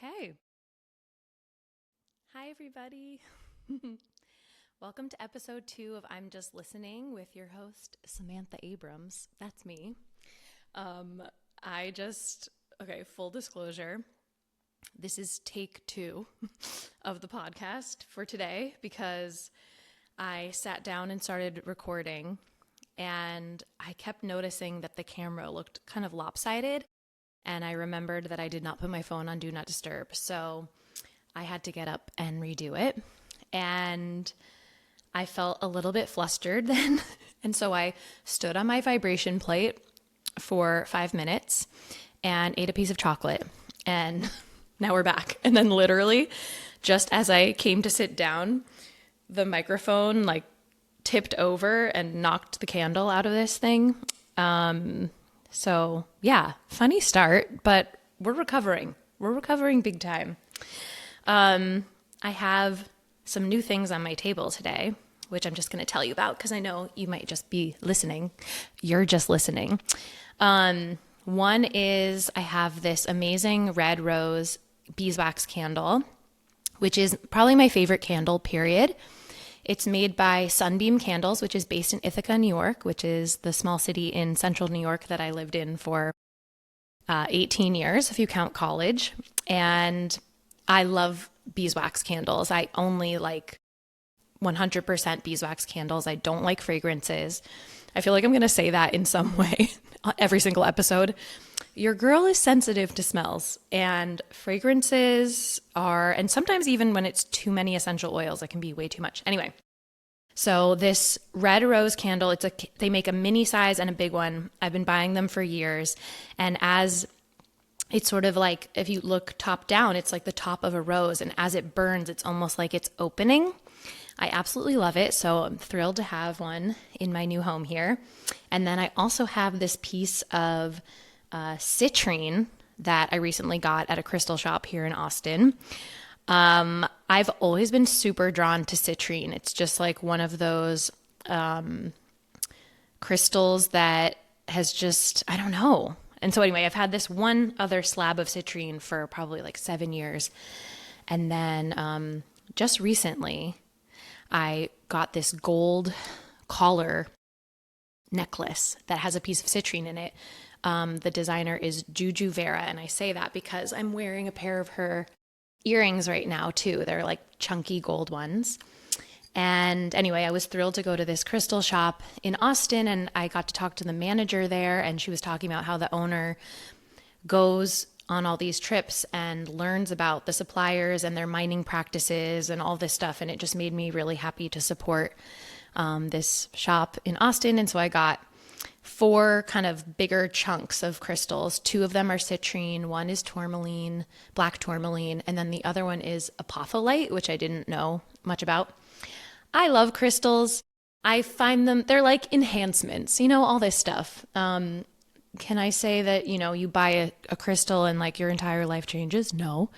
Okay. Hi, everybody. Welcome to episode 2 of I'm Just Listening with your host, Samantha Abrams. That's me. Um, full disclosure, this is take 2 of the podcast for today because I sat down and started recording and I kept noticing that the camera looked kind of lopsided. And I remembered that I did not put my phone on Do Not Disturb. So I had to get up and redo it. And I felt a little bit flustered then. And so I stood on my vibration plate for 5 minutes and ate a piece of chocolate. And now we're back. And then literally, just as I came to sit down, the microphone tipped over and knocked the candle out of this thing. So yeah, funny start, but we're recovering. We're recovering big time. I have some new things on my table today, which I'm just going to tell you about because I know you might just be listening. You're just listening. One is I have this amazing red rose beeswax candle, which is probably my favorite candle, period. It's made by Sunbeam Candles, which is based in Ithaca, New York, which is the small city in central New York that I lived in for 18 years, if you count college. And I love beeswax candles. I only like 100% beeswax candles. I don't like fragrances. I feel like I'm going to say that in some way every single episode. Your girl is sensitive to smells, and fragrances are, and sometimes even when it's too many essential oils, it can be way too much. Anyway, so this red rose candle, they make a mini size and a big one. I've been buying them for years, and as it's sort of like, if you look top down, it's like the top of a rose, and as it burns, it's almost like it's opening. I absolutely love it, so I'm thrilled to have one in my new home here. And then I also have this piece of citrine that I recently got at a crystal shop here in Austin. I've always been super drawn to citrine. It's just like one of those crystals that has just, I don't know. And so anyway, I've had this one other slab of citrine for probably like 7 years. And then just recently, I got this gold collar necklace that has a piece of citrine in it. The designer is Juju Vera, and I say that because I'm wearing a pair of her earrings right now too. They're like chunky gold ones. And anyway, I was thrilled to go to this crystal shop in Austin, and I got to talk to the manager there, and she was talking about how the owner goes on all these trips and learns about the suppliers and their mining practices and all this stuff. And it just made me really happy to support this shop in Austin. And so I got 4 kind of bigger chunks of crystals. 2 of them are citrine, one is tourmaline, black tourmaline, and then the other one is apophyllite, which I didn't know much about. I love crystals. I find them, they're like enhancements, all this stuff. Can I say that, you buy a crystal and like your entire life changes? No.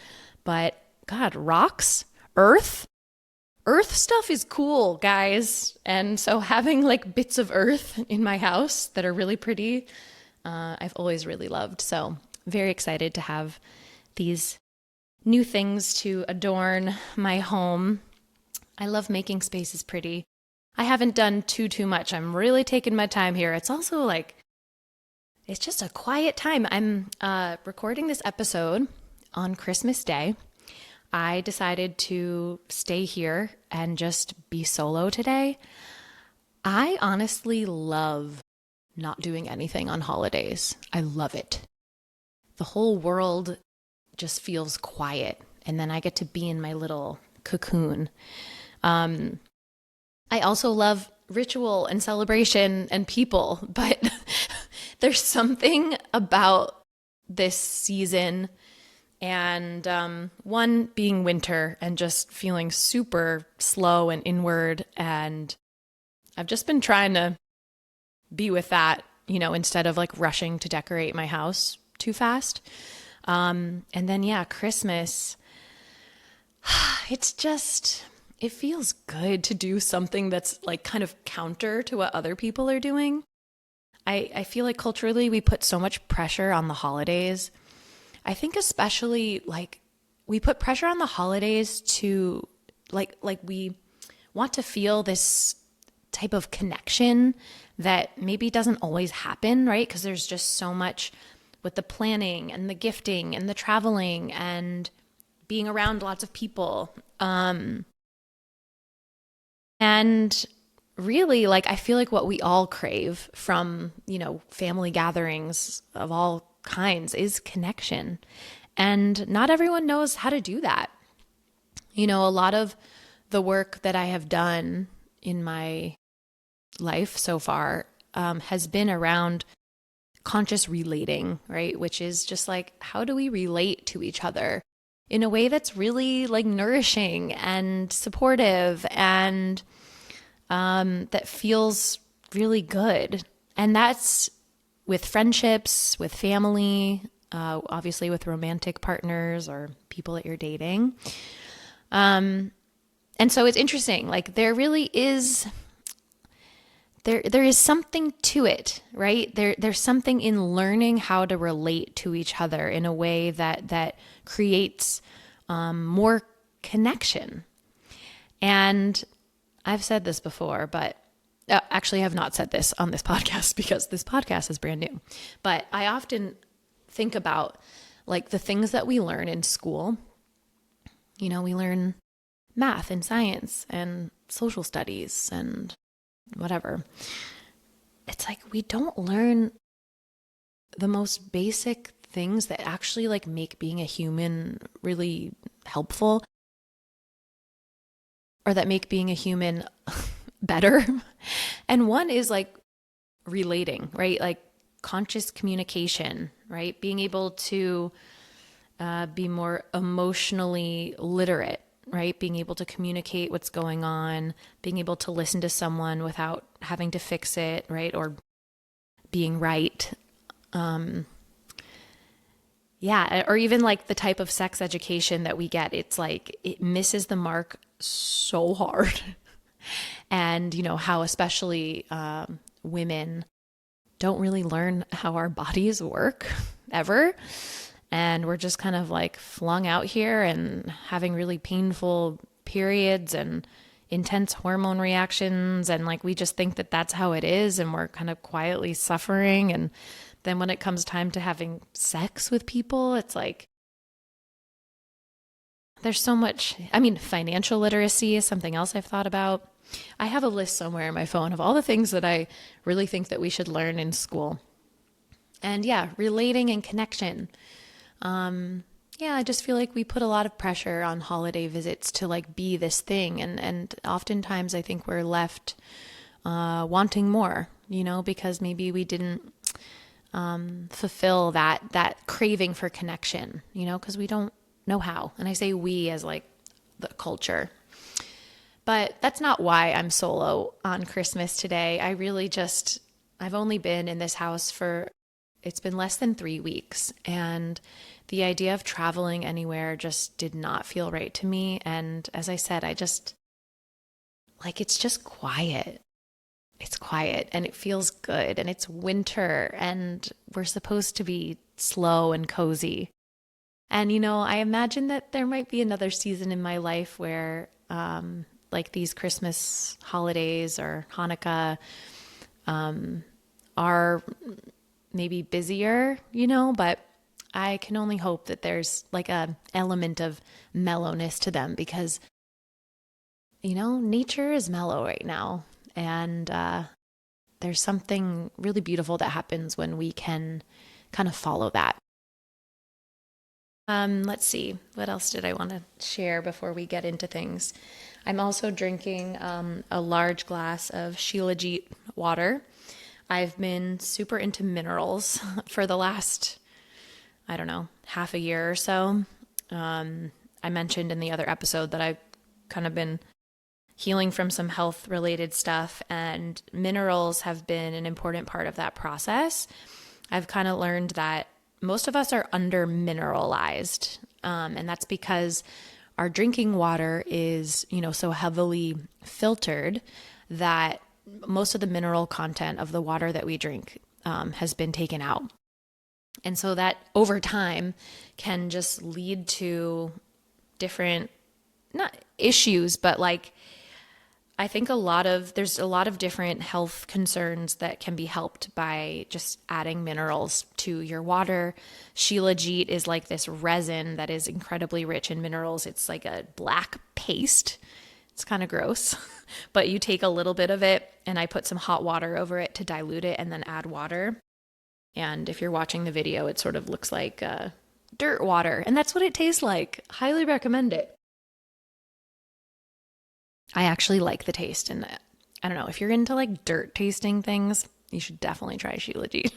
But God, rocks, earth stuff is cool, guys. And so having like bits of earth in my house that are really pretty, I've always really loved. So very excited to have these new things to adorn my home. I love making spaces pretty. I haven't done too much. I'm really taking my time here. It's also like, it's just a quiet time. I'm recording this episode on Christmas Day. I decided to stay here and just be solo today. I honestly love not doing anything on holidays. I love it. The whole world just feels quiet, and then I get to be in my little cocoon. I also love ritual and celebration and people, but there's something about this season and one being winter and just feeling super slow and inward. And I've just been trying to be with that, instead of like rushing to decorate my house too fast. And then, yeah, Christmas, it feels good to do something that's like kind of counter to what other people are doing. I feel like culturally we put so much pressure on the holidays. I think especially like we put pressure on the holidays to like we want to feel this type of connection that maybe doesn't always happen, right? Because there's just so much with the planning and the gifting and the traveling and being around lots of people. And really, like, I feel like what we all crave from, family gatherings of all kinds is connection. And not everyone knows how to do that. A lot of the work that I have done in my life so far has been around conscious relating, right? Which is just like, how do we relate to each other in a way that's really like nourishing and supportive and that feels really good. And that's with friendships, with family, obviously with romantic partners or people that you're dating. And so it's interesting, like there really is, there is something to it, right? There's something in learning how to relate to each other in a way that creates more connection. And I've said this before, but actually I have not said this on this podcast because this podcast is brand new. But I often think about like the things that we learn in school. We learn math and science and social studies and whatever. It's like we don't learn the most basic things that actually like make being a human really helpful, or that make being a human better. And one is like relating, right? Like conscious communication, right? Being able to be more emotionally literate, right? Being able to communicate what's going on, being able to listen to someone without having to fix it, right? Or being right. Yeah. Or even like the type of sex education that we get, it's like it misses the mark so hard. And how especially women don't really learn how our bodies work ever. And we're just kind of like flung out here and having really painful periods and intense hormone reactions. And like, we just think that that's how it is. And we're kind of quietly suffering. And then when it comes time to having sex with people, it's like, there's so much. I mean, financial literacy is something else I've thought about. I have a list somewhere on my phone of all the things that I really think that we should learn in school. And yeah, relating and connection. I just feel like we put a lot of pressure on holiday visits to like be this thing. And oftentimes I think we're left wanting more, because maybe we didn't fulfill that craving for connection, because we don't know how. And I say we as like the culture. But that's not why I'm solo on Christmas today. I've only been in this house it's been less than 3 weeks. And the idea of traveling anywhere just did not feel right to me. And as I said, it's just quiet. It's quiet and it feels good. And it's winter and we're supposed to be slow and cozy. And, I imagine that there might be another season in my life where, like these Christmas holidays or Hanukkah are maybe busier, but I can only hope that there's like a element of mellowness to them because, nature is mellow right now. And there's something really beautiful that happens when we can kind of follow that. Let's see. What else did I want to share before we get into things? I'm also drinking a large glass of Shilajit water. I've been super into minerals for the last, I don't know, half a year or so. I mentioned in the other episode that I've kind of been healing from some health related stuff, and minerals have been an important part of that process. I've kind of learned that most of us are under mineralized. And that's because our drinking water is, so heavily filtered that most of the mineral content of the water that we drink has been taken out. And so that over time can just lead to different, not issues, but like I think there's a lot of different health concerns that can be helped by just adding minerals to your water. Shilajit is like this resin that is incredibly rich in minerals. It's like a black paste. It's kind of gross, but you take a little bit of it and I put some hot water over it to dilute it and then add water. And if you're watching the video, it sort of looks like dirt water, and that's what it tastes like. Highly recommend it. I actually like the taste, and I don't know, if you're into like dirt tasting things, you should definitely try Shilajit.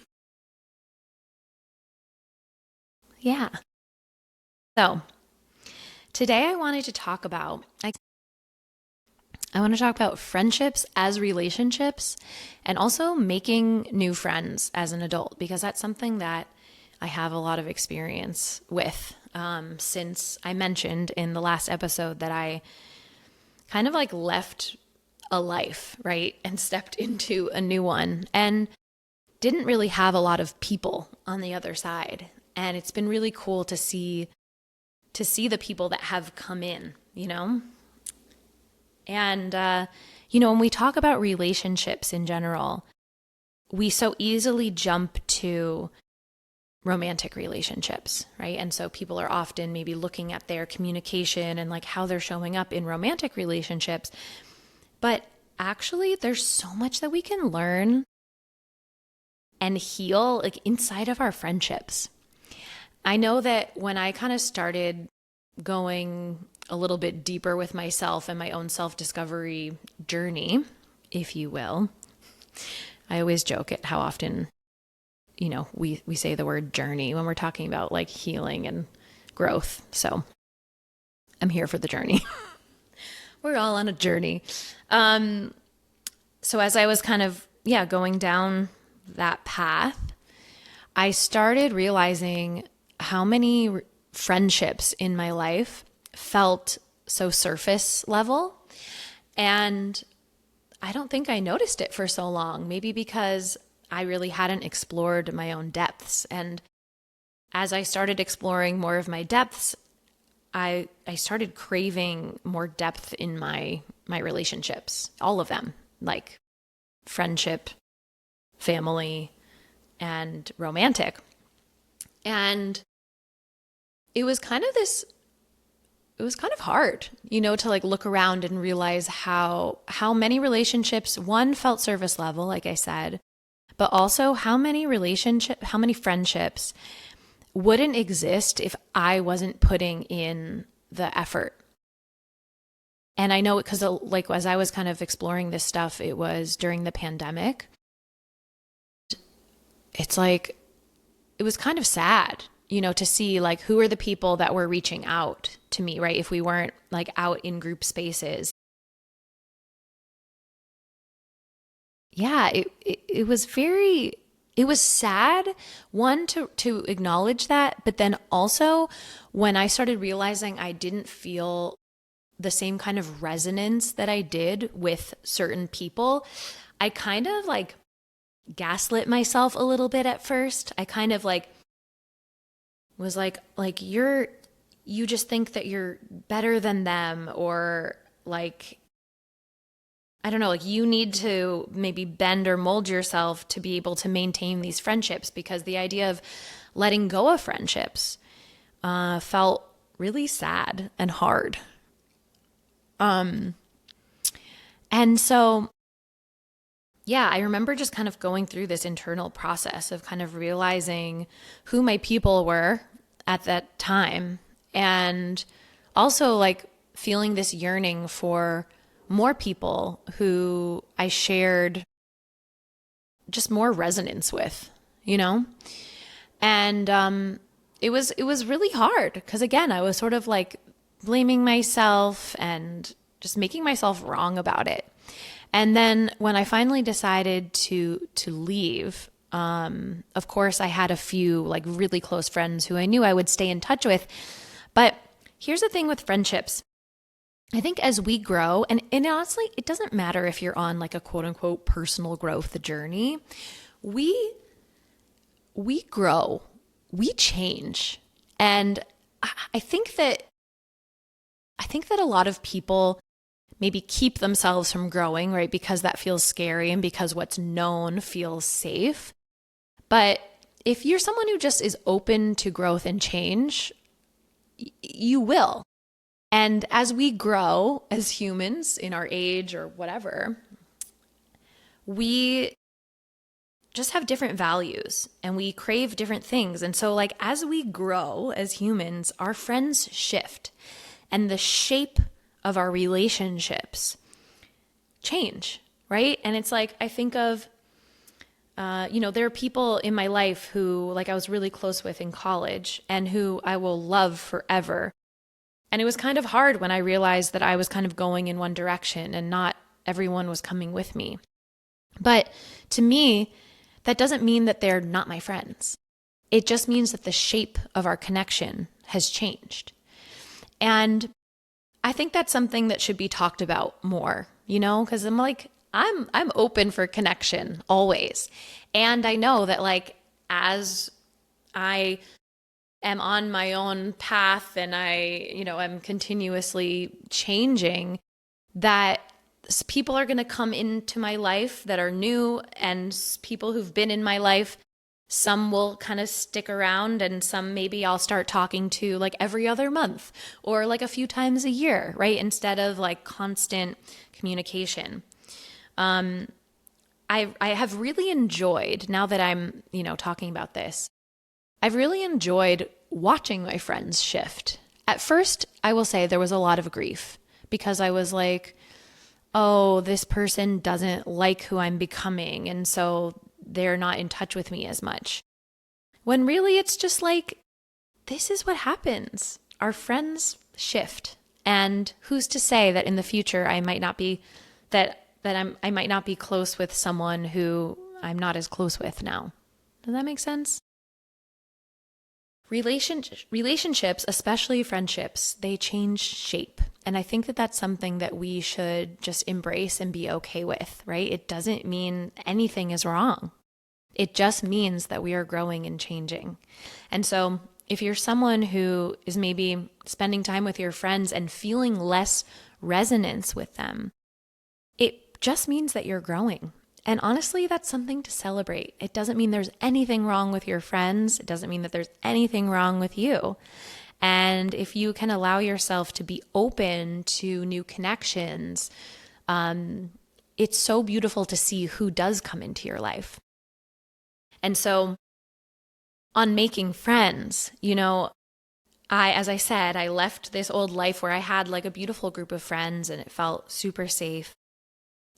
Yeah. So today I want to talk about friendships as relationships and also making new friends as an adult, because that's something that I have a lot of experience with, since I mentioned in the last episode that I kind of like left a life, right? And stepped into a new one and didn't really have a lot of people on the other side. And it's been really cool to see the people that have come in, you know? And, when we talk about relationships in general, we so easily jump to romantic relationships, right? And so people are often maybe looking at their communication and like how they're showing up in romantic relationships. But actually, there's so much that we can learn and heal like inside of our friendships. I know that when I kind of started going a little bit deeper with myself and my own self-discovery journey, if you will, I always joke at how often we say the word journey when we're talking about like healing and growth. So I'm here for the journey. We're all on a journey. So as I was kind of, going down that path, I started realizing how many friendships in my life felt so surface level. And I don't think I noticed it for so long, maybe because I really hadn't explored my own depths. And as I started exploring more of my depths, I started craving more depth in my relationships, all of them, like friendship, family, and romantic. And it was kind of hard, to like look around and realize how many relationships, one, felt surface level, like I said, but also how many friendships wouldn't exist if I wasn't putting in the effort. And I know because like as I was kind of exploring this stuff, it was during the pandemic. It's like, it was kind of sad, to see like who are the people that were reaching out to me, right? If we weren't like out in group spaces. Yeah, it was sad, one, to acknowledge that, but then also when I started realizing I didn't feel the same kind of resonance that I did with certain people, I kind of like gaslit myself a little bit at first. I kind of like was like you just think that you're better than them, or like, I don't know, like you need to maybe bend or mold yourself to be able to maintain these friendships, because the idea of letting go of friendships felt really sad and hard. And so, I remember just kind of going through this internal process of kind of realizing who my people were at that time, and also like feeling this yearning for more people who I shared just more resonance with, and it was really hard because, again, I was sort of like blaming myself and just making myself wrong about it. And then when I finally decided to leave, of course I had a few like really close friends who I knew I would stay in touch with. But here's the thing with friendships. I think as we grow, and honestly, it doesn't matter if you're on like a quote unquote personal growth journey, we grow, we change. And I think that I think that a lot of people maybe keep themselves from growing, right? Because that feels scary and because what's known feels safe. But if you're someone who just is open to growth and change, you will. And as we grow as humans in our age or whatever, we just have different values and we crave different things. And so, like, as we grow as humans, our friends shift and the shape of our relationships change, right? And it's like, I think of, there are people in my life who, like, I was really close with in college and who I will love forever. And it was kind of hard when I realized that I was kind of going in one direction and not everyone was coming with me. But to me, that doesn't mean that they're not my friends. It just means that the shape of our connection has changed. And I think that's something that should be talked about more, because I'm like, I'm open for connection always. And I know that, like, as I am on my own path and I'm continuously changing, that people are going to come into my life that are new, and people who've been in my life, some will kind of stick around and some maybe I'll start talking to like every other month or like a few times a year, right? Instead of like constant communication. I have really enjoyed, now that I'm, talking about this, I've really enjoyed watching my friends shift. At first, I will say there was a lot of grief because I was like, oh, this person doesn't like who I'm becoming, and so they're not in touch with me as much. When really it's just like, this is what happens. Our friends shift. And who's to say that in the future I might not be I might not be close with someone who I'm not as close with now. Does that make sense? Relationships, especially friendships, they change shape. And I think that that's something that we should just embrace and be okay with, right? It doesn't mean anything is wrong. It just means that we are growing and changing. And so if you're someone who is maybe spending time with your friends and feeling less resonance with them, it just means that you're growing. And honestly, that's something to celebrate. It doesn't mean there's anything wrong with your friends. It doesn't mean that there's anything wrong with you. And if you can allow yourself to be open to new connections, it's so beautiful to see who does come into your life. And so on making friends, as I said, I left this old life where I had like a beautiful group of friends and it felt super safe.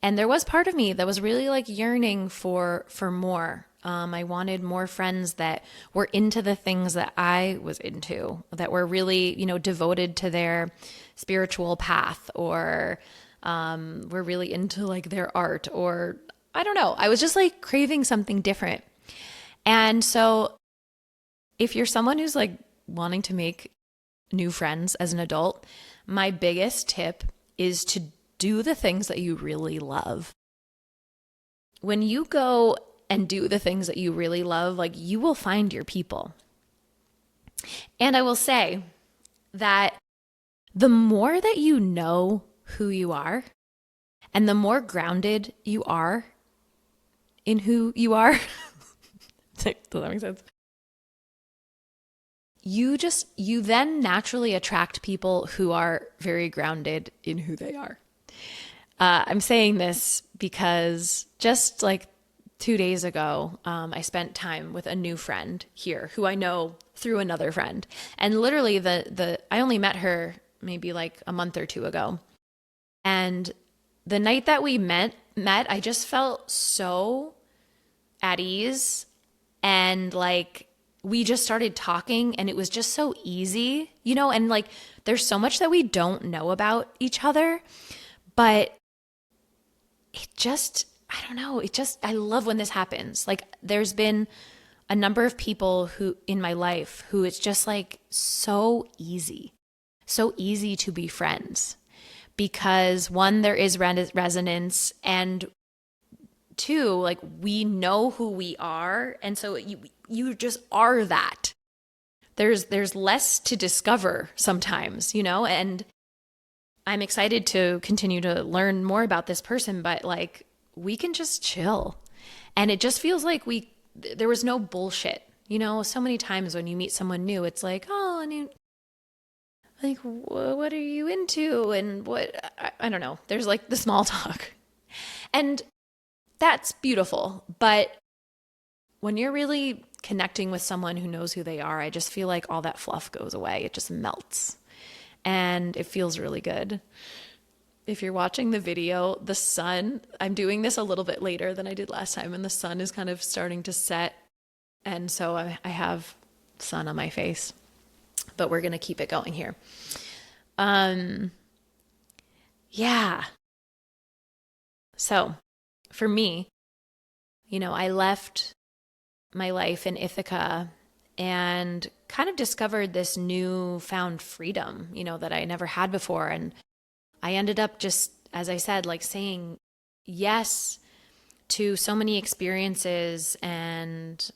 And there was part of me that was really like yearning for more. I wanted more friends that were into the things that I was into, that were really, devoted to their spiritual path, or were really into like their art, or I don't know. I was just like craving something different. And so if you're someone who's like wanting to make new friends as an adult, my biggest tip is to do the things that you really love. When you go and do the things that you really love, like, you will find your people. And I will say that the more that you know who you are and the more grounded you are in who you are, does that make sense? You then naturally attract people who are very grounded in who they are. I'm saying this because just like 2 days ago, I spent time with a new friend here who I know through another friend. And literally I only met her maybe like a month or two ago. And the night that we met, I just felt so at ease, and like we just started talking and it was just so easy, and like there's so much that we don't know about each other, but it just, I don't know, I love when this happens. Like, there's been a number of people who in my life who it's just like so easy to be friends, because one, there is resonance, and two, like, we know who we are, and so you just are that. There's less to discover sometimes, and I'm excited to continue to learn more about this person, but like we can just chill. And it just feels like there was no bullshit. You know, so many times when you meet someone new, it's like, oh, and like, what are you into? And I don't know. There's like the small talk. And that's beautiful. But when you're really connecting with someone who knows who they are, I just feel like all that fluff goes away. It just melts. And it feels really good. If you're watching the video, the sun, I'm doing this a little bit later than I did last time, and the sun is kind of starting to set. And so I have sun on my face, but we're going to keep it going here. Yeah. So for me, I left my life in Ithaca and kind of discovered this newfound freedom, that I never had before. And I ended up just, as I said, like saying yes to so many experiences and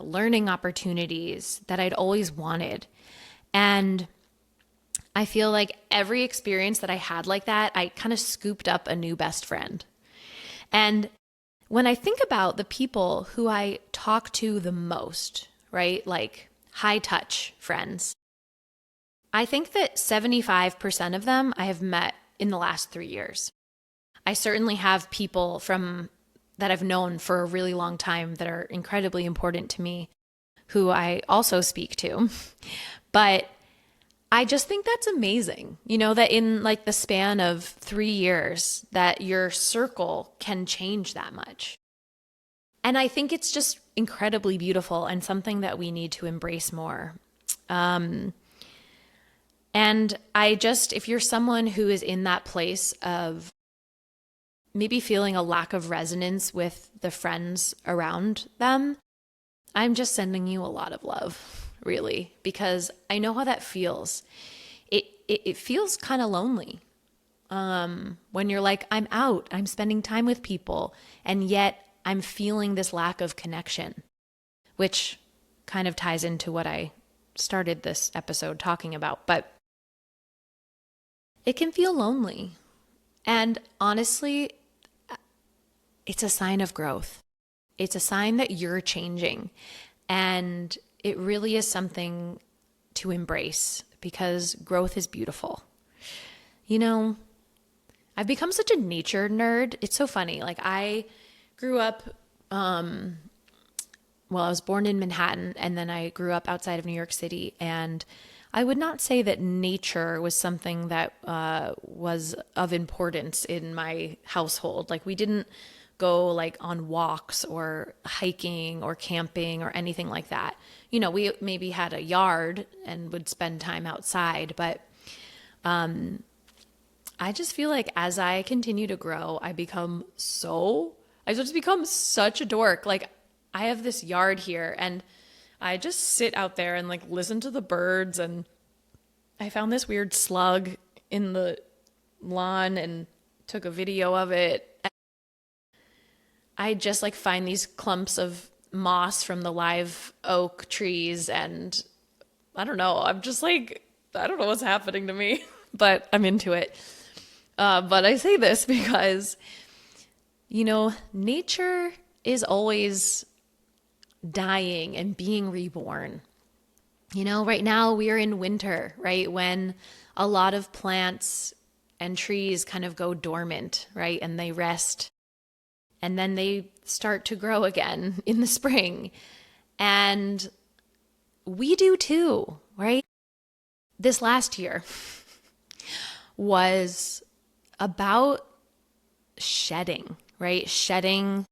learning opportunities that I'd always wanted. And I feel like every experience that I had like that, I kind of scooped up a new best friend. And when I think about the people who I talk to the most, right, like high touch friends, I think that 75% of them I have met in the last 3 years. I certainly have people that I've known for a really long time that are incredibly important to me, who I also speak to. But I just think that's amazing, that in like the span of 3 years that your circle can change that much. And I think it's just incredibly beautiful and something that we need to embrace more. And if you're someone who is in that place of maybe feeling a lack of resonance with the friends around them, I'm just sending you a lot of love, really, because I know how that feels. It feels kind of lonely when you're like, I'm out, I'm spending time with people, and yet I'm feeling this lack of connection, which kind of ties into what I started this episode talking about. But it can feel lonely. And honestly, it's a sign of growth. It's a sign that you're changing. And it really is something to embrace because growth is beautiful. I've become such a nature nerd. It's so funny. Like I grew up, I was born in Manhattan and then I grew up outside of New York City. And I would not say that nature was something that was of importance in my household. Like we didn't go like on walks or hiking or camping or anything like that. We maybe had a yard and would spend time outside, but I just feel like as I continue to grow, I just become such a dork. Like I have this yard here and I just sit out there and like listen to the birds, and I found this weird slug in the lawn and took a video of it. I just like find these clumps of moss from the live oak trees, and I don't know. I'm just like, I don't know what's happening to me, but I'm into it. But I say this because, nature is always dying and being reborn. Right now we are in winter, right? When a lot of plants and trees kind of go dormant, right? And they rest. And then they start to grow again in the spring. And we do too, right? This last year was about shedding, right? Shedding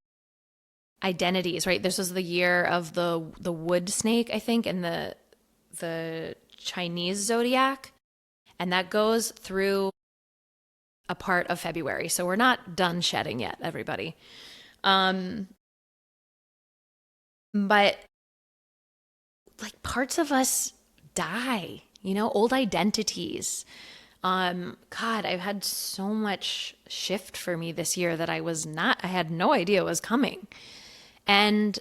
identities, right? This was the year of the wood snake, I think, and the Chinese zodiac. And that goes through a part of February. So we're not done shedding yet, everybody. But like parts of us die, old identities. God, I've had so much shift for me this year that I had no idea was coming. And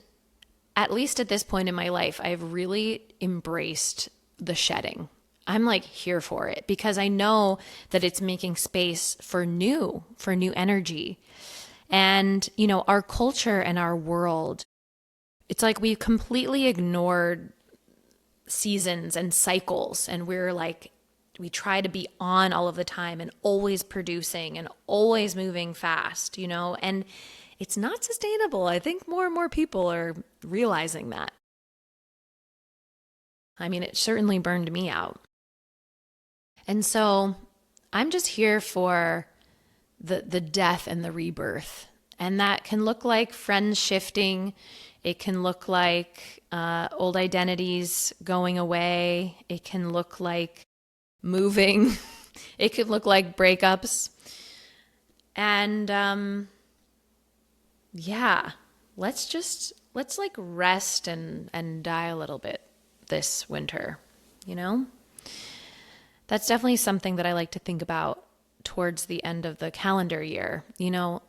at least at this point in my life, I've really embraced the shedding. I'm like here for it because I know that it's making space for new energy. And, you know, our culture and our world, it's like we completely ignored seasons and cycles. And we're like, we try to be on all of the time and always producing and always moving fast, you know, and it's not sustainable. I think more and more people are realizing that. I mean, it certainly burned me out. And so I'm just here for the death and the rebirth. And that can look like friends shifting. It can look like old identities going away. It can look like moving. It could look like breakups. And yeah, let's like rest and die a little bit this winter, you know? That's definitely something that I like to think about towards the end of the calendar year. You know,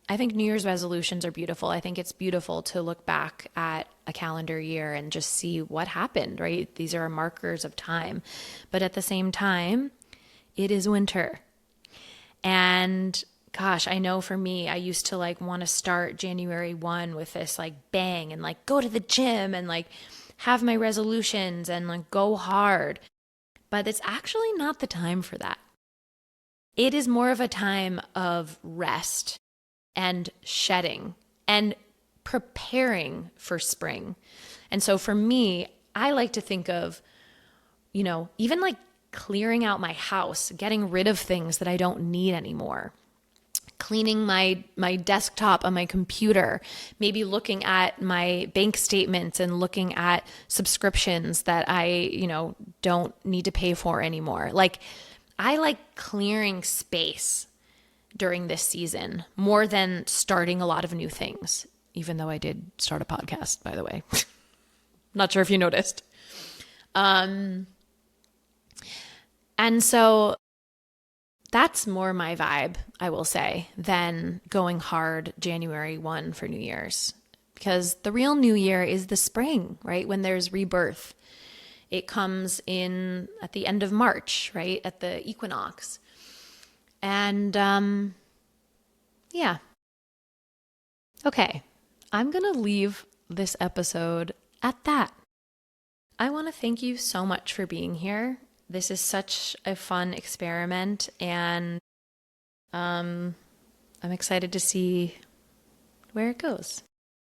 I think New Year's resolutions are beautiful. I think it's beautiful to look back at a calendar year and just see what happened, right? These are markers of time. But at the same time, it is winter. And gosh, I know for me, I used to like want to start January 1 with this like bang and like go to the gym and like have my resolutions and like go hard. But it's actually not the time for that. It is more of a time of rest and shedding and preparing for spring. And so for me, I like to think of, you know, even like clearing out my house, getting rid of things that I don't need anymore. Cleaning my desktop on my computer, maybe looking at my bank statements and looking at subscriptions that I, you know, don't need to pay for anymore. Like I like clearing space during this season more than starting a lot of new things, even though I did start a podcast, by the way. Not sure if you noticed. And so that's more my vibe, I will say, than going hard January 1 for New Year's. Because the real New Year is the spring, right? When there's rebirth. It comes in at the end of March, right? At the equinox. And yeah. Okay. I'm going to leave this episode at that. I want to thank you so much for being here. This is such a fun experiment, and I'm excited to see where it goes.